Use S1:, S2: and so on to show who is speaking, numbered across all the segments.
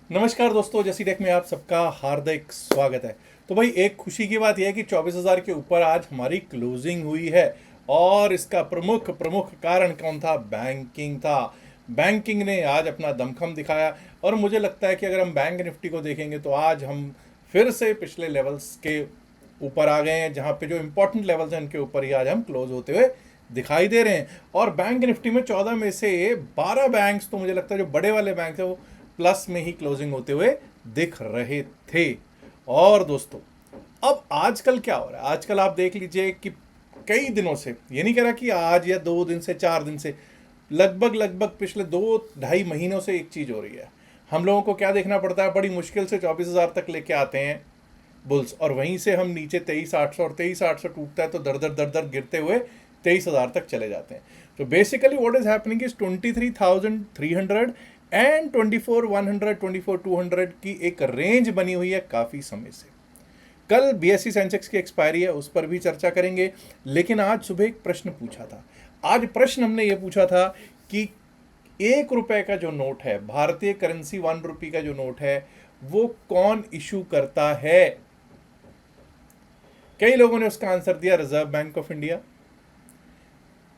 S1: नमस्कार दोस्तों, जैसी टेक में आप सबका हार्दिक स्वागत है। तो भाई एक खुशी की बात यह है कि 24,000 के ऊपर आज हमारी क्लोजिंग हुई है। और इसका प्रमुख प्रमुख कारण कौन था? बैंकिंग था। बैंकिंग ने आज अपना दमखम दिखाया। और मुझे लगता है कि अगर हम बैंक निफ्टी को देखेंगे तो आज हम फिर से पिछले लेवल्स के ऊपर आ गए हैं, जहाँ पे जो इंपॉर्टेंट लेवल्स हैं उनके ऊपर ही आज हम क्लोज होते हुए दिखाई दे रहे हैं। और बैंक निफ्टी में 14 में से 12 बैंक्स तो मुझे लगता है जो बड़े वाले बैंक है वो प्लस में ही क्लोजिंग होते हुए दिख रहे थे। और दोस्तों, अब आजकल क्या हो रहा है? आजकल आप देख लीजिए कि कई दिनों से, ये नहीं कह रहा कि आज या 2 दिन से 4 दिन से, लगभग लगभग पिछले 2 ढाई महीनों से एक चीज हो रही है। हम लोगों को क्या देखना पड़ता है? बड़ी मुश्किल से 24,000 तक लेके आते हैं बुल्स, और वहीं से हम नीचे 23,800, और 23,800 टूटता है तो दर दर दर दर गिरते हुए 23,000 तक चले जाते हैं। तो basically what is happening is 23,300 and 24,100, 24,200 की एक रेंज बनी हुई है काफ़ी समय से। कल बीएससी सेंसेक्स की एक्सपायरी है, उस पर भी चर्चा करेंगे। लेकिन आज सुबह एक प्रश्न पूछा था। आज प्रश्न हमने ये पूछा था कि 1 रुपए का जो नोट है, भारतीय करेंसी 1 रुपी का जो नोट है, वो कौन इशू करता है? कई लोगों ने उसका आंसर दिया रिजर्व बैंक ऑफ इंडिया।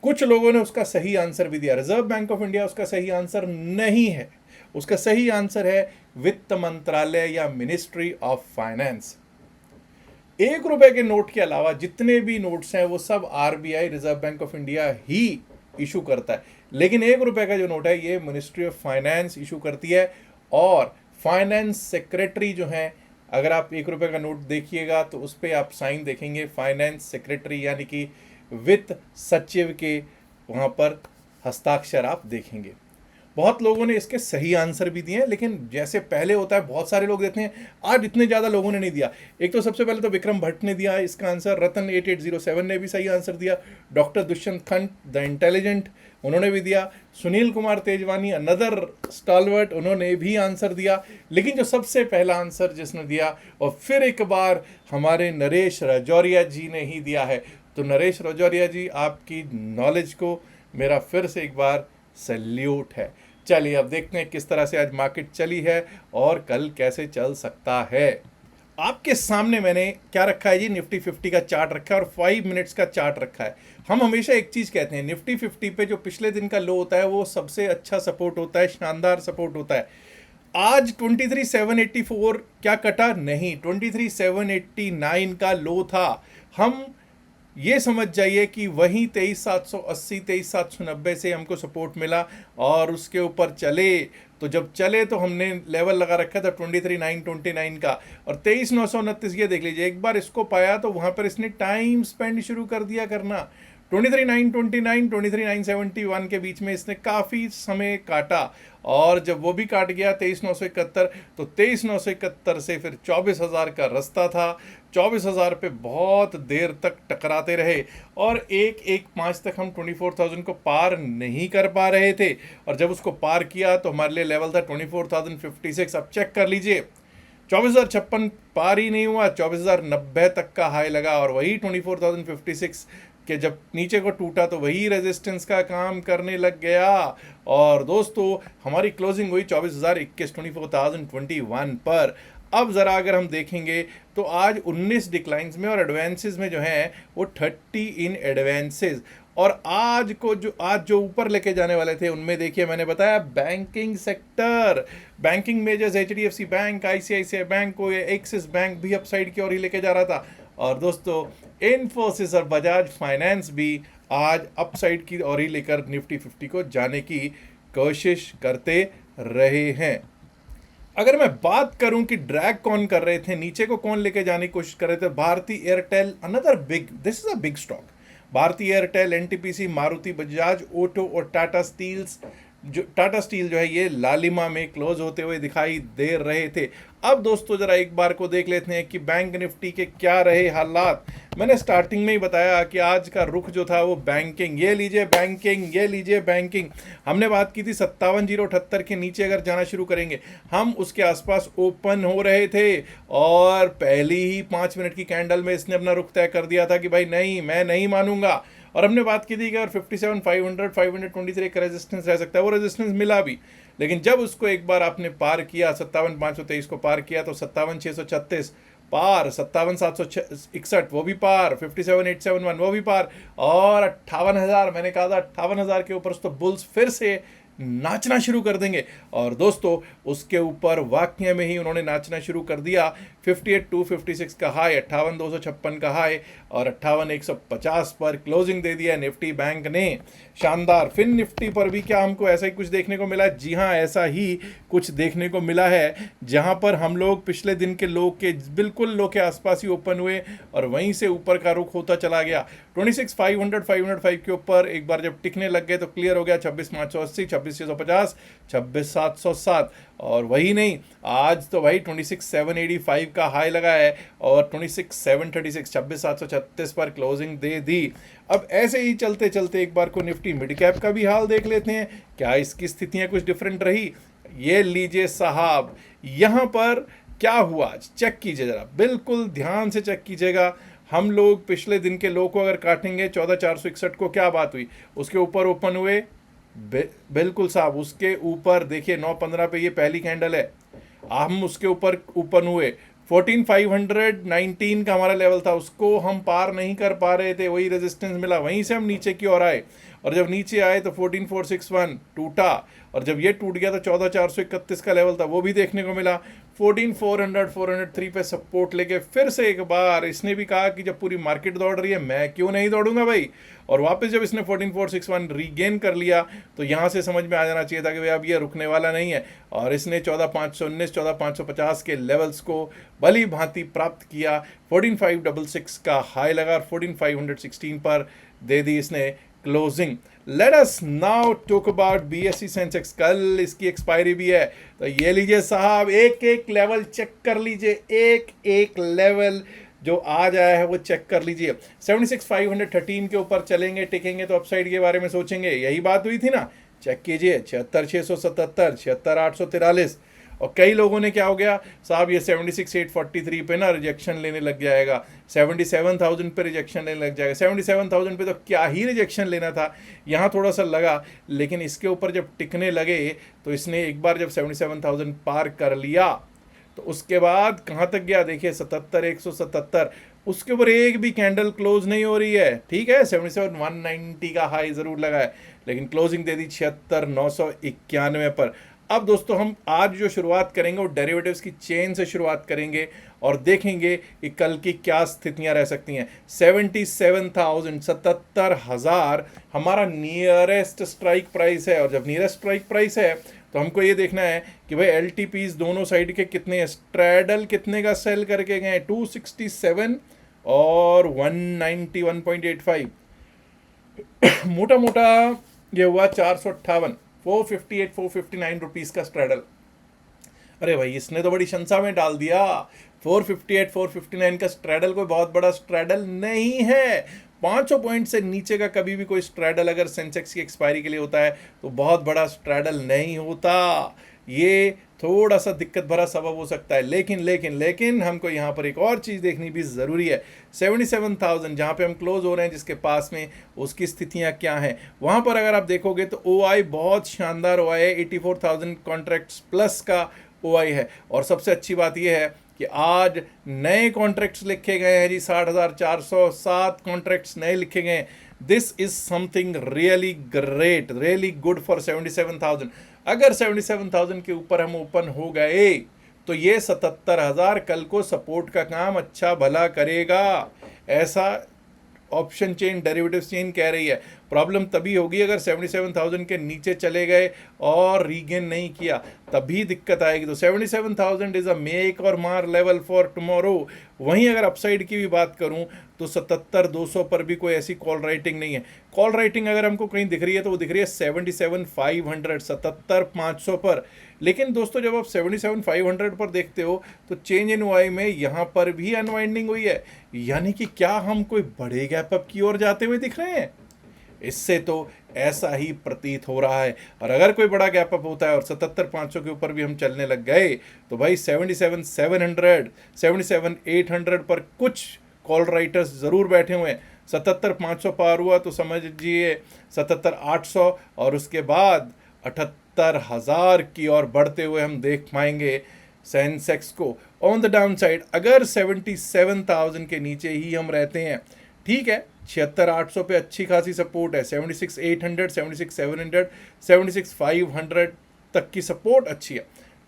S1: कुछ लोगों ने उसका सही आंसर भी दिया। रिजर्व बैंक ऑफ इंडिया उसका सही आंसर नहीं है। उसका सही आंसर है वित्त मंत्रालय या मिनिस्ट्री ऑफ फाइनेंस। 1 रुपए के नोट के अलावा जितने भी नोट्स हैं वो सब RBI, reserve bank of India he issue करता है। लेकिन 1 रुपए का जो नोट है ये मिनिस्ट्री ऑफ फाइनेंस इशू करती है। और फाइनेंस सेक्रेटरी जो है, अगर आप 1 रुपए का नोट देखिएगा तो उस पर आप साइन देखेंगे फाइनेंस सेक्रेटरी, यानी कि वित्त सचिव के वहाँ पर हस्ताक्षर आप देखेंगे। बहुत लोगों ने इसके सही आंसर भी दिए हैं, लेकिन जैसे पहले होता है बहुत सारे लोग देते हैं, आज इतने ज़्यादा लोगों ने नहीं दिया। एक तो सबसे पहले तो विक्रम भट्ट ने दिया इसका आंसर, रतन 8807 ने भी सही आंसर दिया, डॉक्टर दुष्यंत खंड द इंटेलिजेंट उन्होंने भी दिया, सुनील कुमार तेजवानी अनदर स्टॉलवर्ट उन्होंने भी आंसर दिया। लेकिन जो सबसे पहला आंसर जिसने दिया, और फिर एक बार हमारे नरेश राजौरिया जी ने ही दिया है। तो नरेश राजौरिया जी, आपकी नॉलेज को मेरा फिर से एक बार सैल्यूट है। चलिए अब देखते हैं किस तरह से आज मार्केट चली है और कल कैसे चल सकता है। आपके सामने मैंने क्या रखा है जी? निफ्टी 50 का चार्ट रखा है और 5 मिनट्स का चार्ट रखा है। हम हमेशा एक चीज़ कहते हैं, निफ्टी 50 पे जो पिछले दिन का लो होता है वो सबसे अच्छा सपोर्ट होता है, शानदार सपोर्ट होता है। आज 23,784 क्या कटा? नहीं, 23,789 का लो था। हम ये समझ जाइए कि वहीं 23,780, 23,790 से हमको सपोर्ट मिला और उसके ऊपर चले। तो जब चले तो हमने लेवल लगा रखा था 23,929 का, और 23,929 ये देख लीजिए, एक बार इसको पाया तो वहाँ पर इसने टाइम स्पेंड शुरू कर दिया करना। 23,929, 23,971 के बीच में इसने काफ़ी समय काटा, और जब वो भी काट गया 23,971, तो 23,971 से फिर 24,000 का रास्ता था। 24,000 पे बहुत देर तक टकराते रहे और 1-1-5 तक हम 24,000 को पार नहीं कर पा रहे थे। और जब उसको पार किया तो हमारे लिए लेवल था 24,056। अब चेक कर लीजिए, 24,056 पार ही नहीं हुआ, 24,090 तक का हाई लगा, और वही 24,056 के जब नीचे को टूटा तो वही रेजिस्टेंस का काम करने लग गया। और दोस्तों, हमारी क्लोजिंग हुई 24,021, 24,021 पर। अब ज़रा अगर हम देखेंगे तो आज 19 डिक्लाइंस में और एडवांसेस में जो हैं वो 30 इन एडवांसेस। और आज जो ऊपर लेके जाने वाले थे उनमें देखिए, मैंने बताया banking sector, banking measures, HDFC bank, ICICI bank को, एक्सिस बैंक भी अपसाइड की ओर ही लेके जा रहा था। और दोस्तों, इन्फोसिस और बजाज फाइनेंस भी आज अपसाइड की ओर ही लेकर निफ्टी 50 को जाने की कोशिश करते रहे हैं। अगर मैं बात करूं कि ड्रैग कौन कर रहे थे, नीचे को कौन लेके जाने की कोशिश कर रहे थे, Bharti Airtel, another big, this is a big stock. Bharti Airtel, NTPC, Maruti, Bajaj auto और टाटा स्टील जो है ये लालिमा में क्लोज होते हुए दिखाई दे रहे थे। अब दोस्तों जरा एक बार को देख लेते हैं कि बैंक निफ्टी के क्या रहे हालात। मैंने स्टार्टिंग में ही बताया कि आज का रुख जो था वो बैंकिंग, ये लीजिए बैंकिंग, ये लीजिए बैंकिंग। हमने बात की थी 57,078 के नीचे अगर जाना शुरू करेंगे, हम उसके आसपास ओपन हो रहे थे और पहली ही 5 मिनट की कैंडल में इसने अपना रुख तय कर दिया था कि भाई नहीं, मैं नहीं मानूंगा। और हमने बात की थी कि अगर 57,500, 523 का रेजिस्टेंस रह सकता है, वो रेजिस्टेंस मिला भी। लेकिन जब उसको एक बार आपने पार किया 57,523 को पार किया तो 57,636 पार, 57,761 वो भी पार, 57,871 वो भी पार, और 58,000, मैंने कहा था 58,000 के ऊपर तो बुल्स फिर से नाचना शुरू कर देंगे। और दोस्तों उसके ऊपर वाकई में ही उन्होंने नाचना शुरू कर दिया। 58,256 का हाई, 58,256 का हाई और 58,150 पर क्लोजिंग दे दिया निफ्टी बैंक ने। शानदार। फिर निफ्टी पर भी क्या हमको ऐसा ही कुछ देखने को मिला? जी हाँ, ऐसा ही कुछ देखने को मिला है, जहां पर हम लोग पिछले दिन के लो के बिल्कुल लो के आसपास ही ओपन हुए और वहीं से ऊपर का रुख होता चला गया। 26,500 505 के ऊपर एक बार जब टिकने लग गए तो क्लियर हो गया 26,580, 26,650, 26,707। और वही नहीं, आज तो भाई 26,785 का हाई लगा है और 26,736, 26,736 पर क्लोजिंग दे दी। अब ऐसे ही चलते चलते एक बार को निफ्टी मिड कैप का भी हाल देख लेते हैं, क्या इसकी स्थितियां कुछ डिफरेंट रही। ये लीजिए साहब, यहां पर क्या हुआ आज चेक कीजिए जरा, बिल्कुल ध्यान से चेक कीजिएगा। हम लोग पिछले दिन के लो को अगर काटेंगे 14,461 को क्या बात हुई, उसके ऊपर ओपन हुए, बिल्कुल साहब उसके ऊपर देखिए 9:15 पे ये पहली कैंडल है, हम उसके ऊपर ओपन हुए। 14,519 का हमारा लेवल था, उसको हम पार नहीं कर पा रहे थे, वही रेजिस्टेंस मिला, वहीं से हम नीचे की ओर आए और जब नीचे आए तो 14,461 टूटा और जब ये टूट गया तो 14,431 का लेवल था वो भी देखने को मिला। 14,400 403 पे सपोर्ट लेके फिर से एक बार इसने भी कहा कि जब पूरी मार्केट दौड़ रही है मैं क्यों नहीं दौड़ूंगा भाई, और वापस जब इसने 14,461 रीगेन कर लिया तो यहाँ से समझ में आ जाना चाहिए था कि भाई अब ये रुकने वाला नहीं है, और इसने 14,519 14,550 के लेवल्स को भली भांति प्राप्त किया। 14,566 का हाई लगा और 14,516 पर दे दी इसने closing. Let us now talk about BSE Sensex, कल इसकी एक्सपायरी भी है, तो ये लीजिए साहब एक एक लेवल चेक कर लीजिए, एक एक लेवल जो आज आया है वो चेक कर लीजिए। 76,513 के ऊपर चलेंगे टिकेंगे तो अपसाइड के बारे में सोचेंगे, यही बात हुई थी ना। चेक कीजिए 76,677, 76,843, और कई लोगों ने क्या हो गया साहब ये 76,843 पे ना रिजेक्शन लेने लग जाएगा, 77,000 पे रिजेक्शन लेने लग जाएगा। 77,000 पे तो क्या ही रिजेक्शन लेना था, यहाँ थोड़ा सा लगा, लेकिन इसके ऊपर जब टिकने लगे तो इसने एक बार जब 77,000 पार कर लिया तो उसके बाद कहाँ तक गया देखिए 77,177, उसके ऊपर एक भी कैंडल क्लोज नहीं हो रही है। ठीक है 77,190 का हाई ज़रूर लगा है, लेकिन क्लोजिंग दे दी 76,991 पर। अब दोस्तों हम आज जो शुरुआत करेंगे वो डेरिवेटिव्स की चेन से शुरुआत करेंगे और देखेंगे कि कल की क्या स्थितियां रह सकती हैं। 77,000 77,000 हमारा नियरेस्ट स्ट्राइक प्राइस है, और जब नियरेस्ट स्ट्राइक प्राइस है तो हमको ये देखना है कि भाई एलटीपीज दोनों साइड के कितने, स्ट्रैडल कितने का सेल करके गए, 267 और 191.85, मोटा मोटा ये हुआ 458, 458 459 रुपीज़ का स्ट्रैडल। अरे भाई इसने तो बड़ी शंसा में डाल दिया, 458 459 का स्ट्रैडल कोई बहुत बड़ा स्ट्रैडल नहीं है। 500 पॉइंट से नीचे का कभी भी कोई स्ट्रैडल अगर सेंसेक्स की एक्सपायरी के लिए होता है तो बहुत बड़ा स्ट्रैडल नहीं होता, ये थोड़ा सा दिक्कत भरा सबब हो सकता है। लेकिन लेकिन लेकिन हमको यहाँ पर एक और चीज़ देखनी भी ज़रूरी है। 77,000 जहाँ पे हम क्लोज हो रहे हैं जिसके पास में, उसकी स्थितियाँ क्या हैं वहाँ पर अगर आप देखोगे तो ओआई बहुत शानदार ओआई है, 84,000 कॉन्ट्रैक्ट्स प्लस का ओआई है। और सबसे अच्छी बात यह है कि आज नए कॉन्ट्रैक्ट्स लिखे गए हैं जी, 60,407 कॉन्ट्रैक्ट्स नए लिखे गए हैं। This is something really great, really good for 77,000। अगर 77,000 के ऊपर हम ओपन हो गए तो ये 77,000 कल को सपोर्ट का काम अच्छा भला करेगा, ऐसा ऑप्शन चेन डेरिवेटिव चेन कह रही है। प्रॉब्लम तभी होगी अगर 77,000 के नीचे चले गए और रीगेन नहीं किया, तभी दिक्कत आएगी। तो 77,000 इज़ अ मेक और मार लेवल फॉर टुमारो। वहीं अगर अपसाइड की भी बात करूं तो 77,200 पर भी कोई ऐसी कॉल राइटिंग नहीं है। कॉल राइटिंग अगर हमको कहीं दिख रही है तो वो दिख रही है 77,500 77,500 पर। लेकिन दोस्तों जब आप 77,500 पर देखते हो तो चेंज इन वाई में यहाँ पर भी अनवाइंडिंग हुई है, यानी कि क्या हम कोई बड़े गैप अप की ओर जाते हुए दिख रहे हैं? इससे तो ऐसा ही प्रतीत हो रहा है। और अगर कोई बड़ा गैप अप होता है और 77,500 के ऊपर भी हम चलने लग गए तो भाई 77,700 77,800 पर कुछ कॉल राइटर्स ज़रूर बैठे हुए हैं। 77,500 पार हुआ तो समझिए 77,800 और उसके बाद 73,000 की ओर बढ़ते हुए हम देख पाएंगे सेंसेक्स को। ऑन द डाउन साइड अगर 77,000 के नीचे ही हम रहते हैं, ठीक है, 76,800 पे अच्छी खासी सपोर्ट है, 76,800, 76,700, 76,500 तक की सपोर्ट अच्छी है,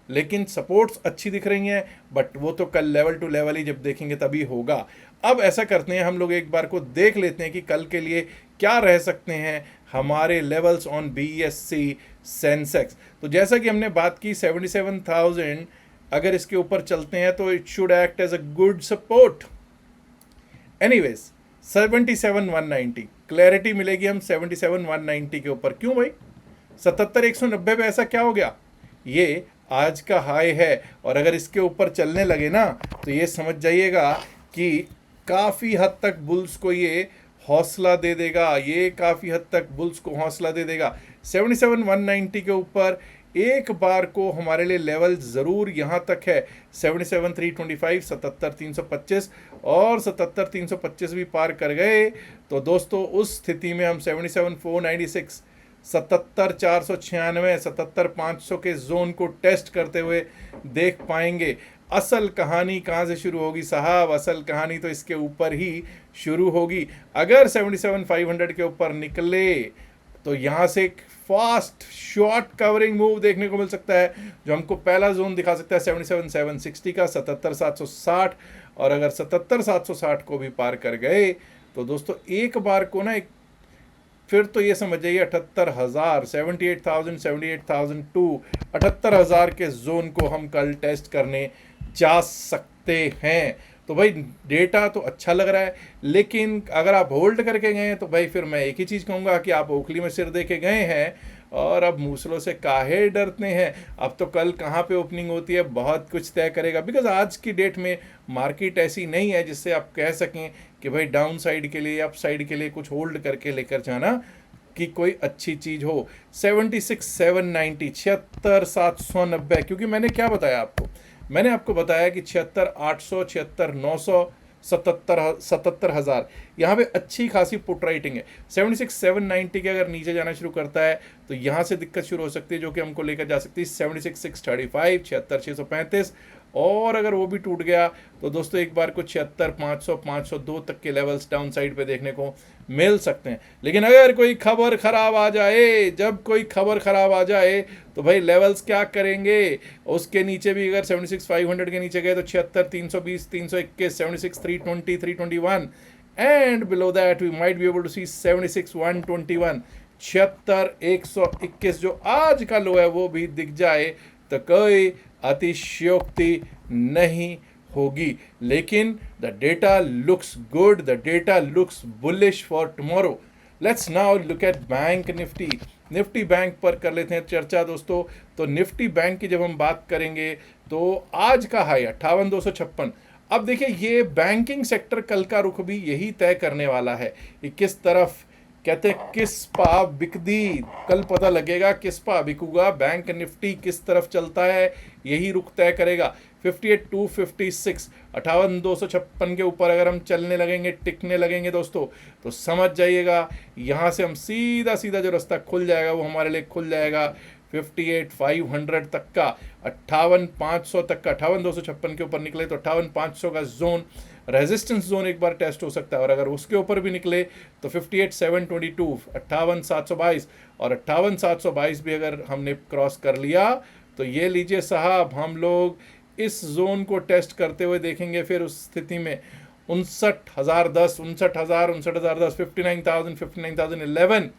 S1: लेकिन सपोर्ट्स अच्छी दिख रही हैं, बट वो तो कल लेवल टू लेवल ही जब देखेंगे तभी होगा। अब ऐसा करते हैं, हम लोग एक बार को देख लेते हैं कि कल के लिए क्या रह सकते हैं हमारे लेवल्स ऑन BSE सेंसेक्स। तो जैसा कि हमने बात की 77,000 अगर इसके ऊपर चलते हैं तो it should act as a good support. Anyways 77,190 clarity मिलेगी हम 77,190 के ऊपर। क्यों भाई 77,190 पे ऐसा क्या हो गया? ये आज का हाई है, और अगर इसके ऊपर चलने लगे ना तो ये समझ जाइएगा कि काफ़ी हद तक बुल्स को ये हौसला दे देगा, ये काफ़ी हद तक बुल्स को हौसला दे देगा। 77,190 के ऊपर एक बार को हमारे लिए लेवल ज़रूर यहाँ तक है 77,325, 77,325 और 77,325 भी पार कर गए तो दोस्तों उस स्थिति में हम 77,496, 77,496, 77,500 के जोन को टेस्ट करते हुए देख पाएंगे। असल कहानी कहाँ से शुरू होगी साहब? असल कहानी तो इसके ऊपर ही शुरू होगी। अगर 77,500 के ऊपर निकले तो यहाँ से एक फास्ट शॉर्ट कवरिंग मूव देखने को मिल सकता है, जो हमको पहला जोन दिखा सकता है 77,760 का, 77,760, और अगर 77,760 को भी पार कर गए तो दोस्तों एक बार को ना एक फिर तो ये समझ जाइए 78,000, 78,000, 78,002, 78,000 के जोन को हम कल टेस्ट करने जा सकते हैं। तो भाई डेटा तो अच्छा लग रहा है, लेकिन अगर आप होल्ड करके गए हैं तो भाई फिर मैं एक ही चीज़ कहूँगा कि आप ओखली में सिर दे के गए हैं और अब मूसलों से काहे डरते हैं। अब तो कल कहाँ पे ओपनिंग होती है बहुत कुछ तय करेगा, बिकॉज आज की डेट में मार्केट ऐसी नहीं है जिससे आप कह सकें कि भाई डाउन साइड के लिए अप साइड के लिए कुछ होल्ड करके लेकर जाना कि कोई अच्छी चीज़ हो। 76,790, 76,790, क्योंकि मैंने क्या बताया आपको, मैंने आपको बताया कि 76,800, 76,900, 77,000 यहाँ पे अच्छी खासी पुट राइटिंग है। 76,790 के अगर नीचे जाना शुरू करता है तो यहाँ से दिक्कत शुरू हो सकती है, जो कि हमको लेकर जा सकती है 76,635, 76,635, और अगर वो भी टूट गया तो दोस्तों एक बार को 76,500, 502 तक के लेवल्स डाउन साइड पे देखने को मिल सकते हैं। लेकिन अगर कोई खबर खराब आ जाए, जब कोई खबर खराब आ जाए तो भाई लेवल्स क्या करेंगे, उसके नीचे भी अगर 76,500 के नीचे गए तो 76,320, 321, 76,320, 321, and below that we might be able to see 76,121, 76,121 जो आज का लो है वो भी दिख जाए तो कोई अतिशयोक्ति नहीं होगी। लेकिन the data looks good, the data looks bullish for tomorrow. Let's now look at bank Nifty. Nifty bank पर कर लेते हैं चर्चा दोस्तों। तो निफ्टी बैंक की जब हम बात करेंगे तो आज का हाई 58,256। अब देखिए ये बैंकिंग सेक्टर कल का रुख भी यही तय करने वाला है कि किस तरफ, कहते हैं किस पा बिकदी, कल पता लगेगा किस पा बिकूगा, बैंक निफ्टी किस तरफ चलता है यही रुख तय करेगा। 58,256, 58,256 के ऊपर अगर हम चलने लगेंगे, टिकने लगेंगे दोस्तों, तो समझ जाइएगा यहाँ से हम सीधा सीधा जो रास्ता खुल जाएगा वो हमारे लिए खुल जाएगा 58,500 तक का, 58,500 तक का। 58,256 के ऊपर निकले तो 58,500 का जोन रेजिस्टेंस जोन एक बार टेस्ट हो सकता है, और अगर उसके ऊपर भी निकले तो 58,722, 58,722 और 58,722 भी अगर हमने क्रॉस कर लिया तो ये लीजिए साहब, हम लोग इस जोन को टेस्ट करते हुए देखेंगे। फिर उस स्थिति में 59,010, 59,000, 59,010, 59,000, 59,011,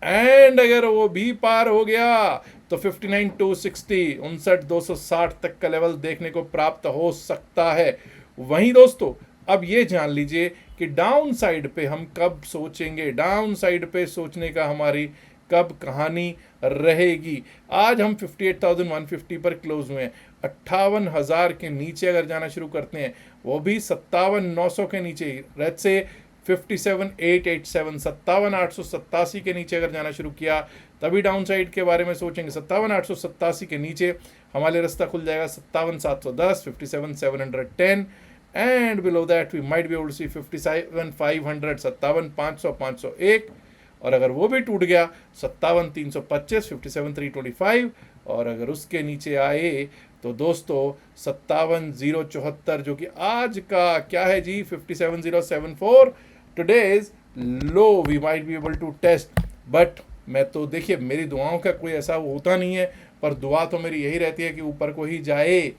S1: एंड अगर वो भी पार हो गया तो 59,260, 59,260 तक का लेवल देखने को प्राप्त हो सकता है। वहीं दोस्तों अब ये जान लीजिए कि डाउन साइड पे हम कब सोचेंगे, डाउन साइड पे सोचने का हमारी कब कहानी रहेगी। आज हम 58,150 पर क्लोज हुए हैं। 58,000 के नीचे अगर जाना शुरू करते हैं, वो भी 57,900 के नीचे, लेट्स से 57,887, 57,887 के नीचे अगर जाना शुरू किया तभी डाउन साइड के बारे में सोचेंगे। 57,887 के नीचे हमारे रास्ता खुल जाएगा 57,710, 57,710, and below that we might be able to see 57,500, 57,500, 501, और अगर वो भी टूट गया 57,325, 57,325, और अगर उसके नीचे आए तो दोस्तों 57,074, जो कि आज का क्या है जी 57,074, today's low we might be able to test. But मैं तो देखिए, मेरी दुआओं का कोई ऐसा होता नहीं है, पर दुआ तो मेरी यही रहती है कि ऊपर को ही जाए।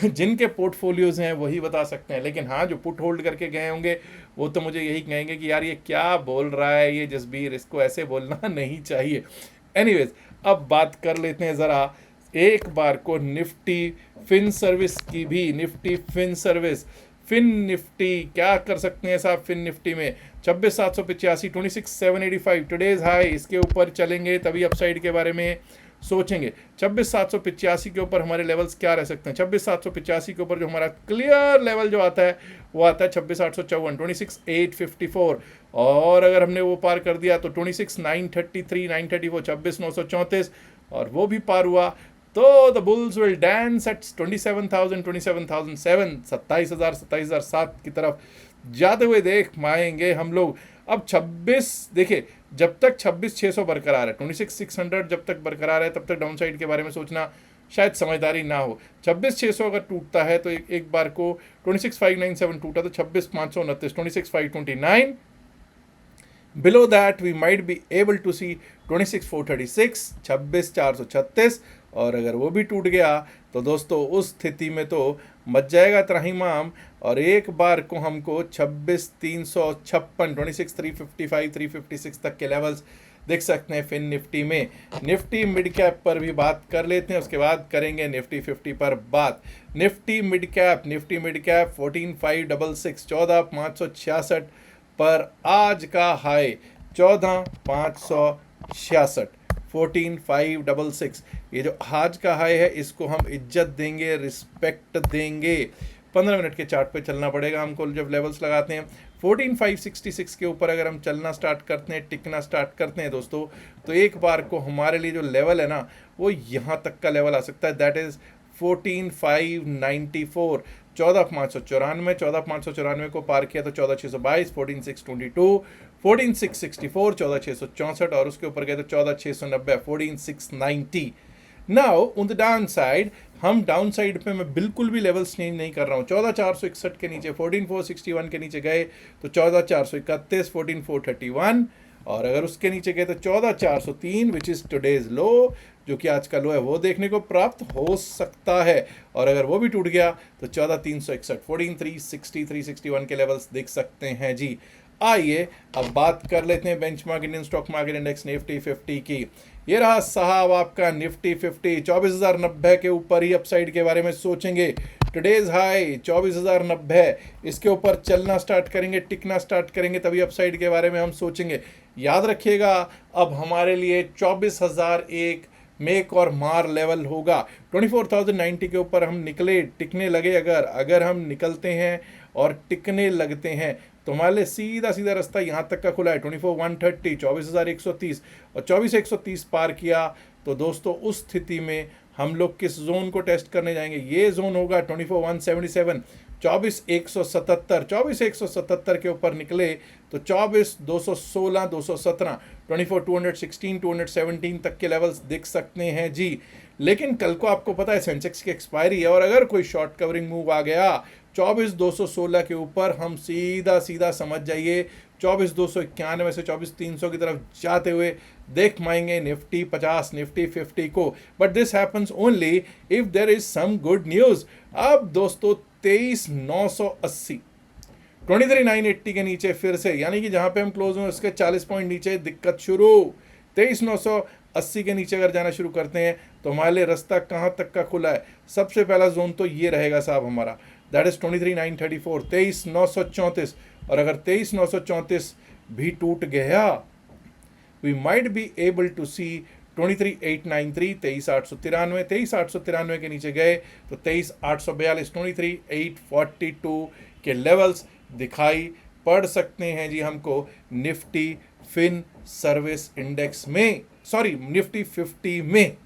S1: जिनके पोर्टफोलियोज हैं वही बता सकते हैं, लेकिन हाँ, जो पुट होल्ड करके गए होंगे वो तो मुझे यही कहेंगे कि यार ये क्या बोल रहा है ये जसबीर, इसको ऐसे बोलना नहीं चाहिए। एनीवेज, अब बात कर लेते हैं ज़रा एक बार को निफ्टी फिन सर्विस की भी। Nifty fin service, fin Nifty क्या कर सकते हैं साहब फिन निफ्टी में? 26,785, 26,785 टुडेज हाई, इसके ऊपर चलेंगे तभी अपसाइड के बारे में सोचेंगे। 26,785 के ऊपर हमारे लेवल्स क्या रह सकते हैं? 26,785 के ऊपर जो हमारा क्लियर लेवल जो आता है वो आता है 26,854, 26,854, और अगर हमने वो पार कर दिया तो 26,933, 934, 26,934, और वो भी पार हुआ तो the bulls will dance at 27,000, 27,007, 27,000 की तरफ जाते हुए देख पाएंगे हम लोग। अब 26, देखिए जब तक 26,600 बरकरार है, 26,600 जब तक बरकरार है तब तक डाउन साइड के बारे में सोचना शायद समझदारी ना हो। 26,600 अगर टूटता है तो एक बार को 26,597 टूटा तो 26,529, 26,529, below that we might be able to see 26,436, 26,436, और अगर वो भी टूट गया तो दोस्तों उस स्थिति में तो मच जाएगा त्राहिमाम, और एक बार को हमको 26,356, 26,355, 356 तक के लेवल्स देख सकते हैं फिन निफ्टी में। निफ्टी मिड कैप पर भी बात कर लेते हैं, उसके बाद करेंगे निफ्टी 50 पर बात। निफ्टी मिड कैप 14,566, 14,566 पर आज का हाई 14,566, 14,566। ये जो आज का हाई है इसको हम इज्जत देंगे, रिस्पेक्ट देंगे। 15 मिनट के चार्ट पे चलना पड़ेगा हमको जब लेवल्स लगाते हैं। 14,566 के ऊपर अगर हम चलना स्टार्ट करते हैं, टिकना स्टार्ट करते हैं दोस्तों, तो एक बार को हमारे लिए जो लेवल है ना वो यहाँ तक का लेवल आ सकता है, दैट इज़ 14,594, 14,594, 14,594 को पार किया तो 14,622, 14,622, 14,664, 14,664, और उसके ऊपर गए तो 14,690, 14,690। Now on the down side, हम डाउन साइड पे मैं बिल्कुल भी लेवल्स चेंज नहीं कर रहा हूँ। 14,461 के नीचे, 14,461 के नीचे गए तो 14,431, 14,431, और अगर उसके नीचे गए तो 14,403 विच इज़ टुडेज लो, जो कि आज का लो है, वो देखने को प्राप्त हो सकता है, और अगर वो भी टूट गया तो 14,361, 14,360, 361 के लेवल्स देख सकते हैं जी। आइए अब बात कर लेते हैं benchmark Indian stock market index Nifty 50 की। ये रहा साहब आपका निफ्टी 50, 24,090 के ऊपर ही अपसाइड के बारे में सोचेंगे। टुडेज हाई 24,090, इसके ऊपर चलना स्टार्ट करेंगे, टिकना स्टार्ट करेंगे, तभी अपसाइड के बारे में हम सोचेंगे। याद रखिएगा अब हमारे लिए 24,001 मेक और मार लेवल होगा। 24,090 के ऊपर हम निकले, टिकने लगे, अगर हम निकलते हैं और टिकने लगते हैं तो हमारे लिए सीधा सीधा रास्ता यहाँ तक का खुला है। 24,130, 24,130, और 24,130 पार किया तो दोस्तों उस स्थिति में हम लोग किस जोन को टेस्ट करने जाएंगे? ये जोन होगा 24,177, 24,177, 24,177 के ऊपर निकले तो 24,216, 217, 24,216, 217 तक के लेवल्स दिख सकते हैं जी। लेकिन कल को आपको पता है सेंसेक्स की एक्सपायरी है, और अगर कोई शॉर्ट कवरिंग मूव आ गया 24,216 के ऊपर, हम सीधा सीधा समझ जाइए 24,291 से 24,300 की तरफ जाते हुए देख पाएंगे निफ्टी 50, निफ्टी 50 को। But this happens only if there is some good news. अब दोस्तों 23,980, 23,980 के नीचे फिर से, यानी कि जहाँ पे हम क्लोज हुए उसके 40 पॉइंट नीचे दिक्कत शुरू। 23,980 के नीचे अगर जाना शुरू करते हैं तो हमारे लिए रास्ता कहाँ तक का खुला है? सबसे पहला जोन तो ये रहेगा साहब हमारा, दैट इज 23,934, 23,934, और अगर 23,934 भी टूट गया we might be able to see 23,893, 23,893, 23,893 के नीचे गए तो 23,842, 23,842 के लेवल्स दिखाई पड़ सकते हैं जी हमको निफ्टी फिन सर्विस इंडेक्स में, सॉरी निफ्टी 50 में।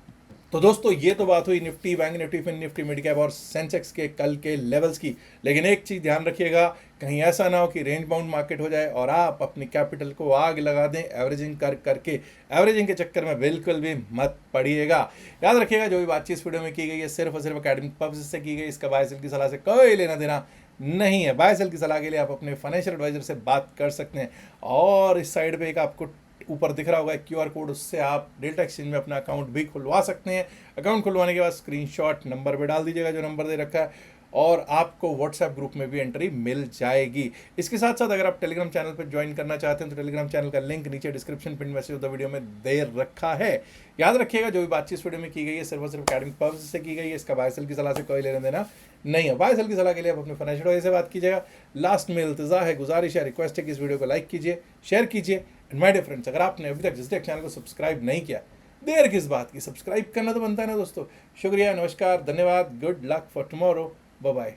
S1: तो दोस्तों ये तो बात हुई Nifty, bank Nifty, fin Nifty, mid cap और सेंसेक्स के कल के लेवल्स की। लेकिन एक चीज़ ध्यान रखिएगा, कहीं ऐसा ना हो कि रेंज बाउंड मार्केट हो जाए और आप अपनी कैपिटल को आग लगा दें एवरेजिंग करके। एवरेजिंग के चक्कर में बिल्कुल भी मत पड़िएगा। याद रखिएगा जो भी बातचीत इस वीडियो में की गई है सिर्फ और सिर्फ अकेडमिक पर्पज से की गई, इसका बाय सेल की सलाह से कोई लेना देना नहीं है। बाय सेल की सलाह के लिए आप अपने फाइनेंशियल एडवाइजर से बात कर सकते हैं। और इस साइड पे एक आपको ऊपर दिख रहा होगा क्यूआर कोड, उससे आप डेल्टा एक्सचेंज में अपना अकाउंट भी खुलवा सकते हैं। अकाउंट खुलवाने के बाद स्क्रीनशॉट नंबर पे डाल दीजिएगा जो नंबर दे रखा है, और आपको व्हाट्सएप ग्रुप में भी एंट्री मिल जाएगी। इसके साथ साथ अगर आप टेलीग्राम चैनल पर ज्वाइन करना चाहते हैं तो टेलीग्राम चैनल का लिंक नीचे description pin message of the video में दे रखा है। याद रखिएगा जो भी बातचीत इस वीडियो में की गई है सिर्फ और सिर्फ अकेडमिक पर्पज से की गई है, इसका बाय सेल की सलाह से कोई लेना देना नहीं है। बाय सेल की सलाह के लिए आप अपने फाइनेंशियल एडवाइजर से बात कीजिएगा। लास्ट में इल्तिजा है, गुजारिश है, रिक्वेस्ट है कि इस वीडियो को लाइक कीजिए, शेयर कीजिए। एंड माय डियर फ्रेंड्स, अगर आपने अभी तक जिसटेक चैनल को सब्सक्राइब नहीं किया, देर किस बात की, सब्सक्राइब करना तो बनता है ना दोस्तों। शुक्रिया, नमस्कार, धन्यवाद, good luck for tomorrow, bye bye.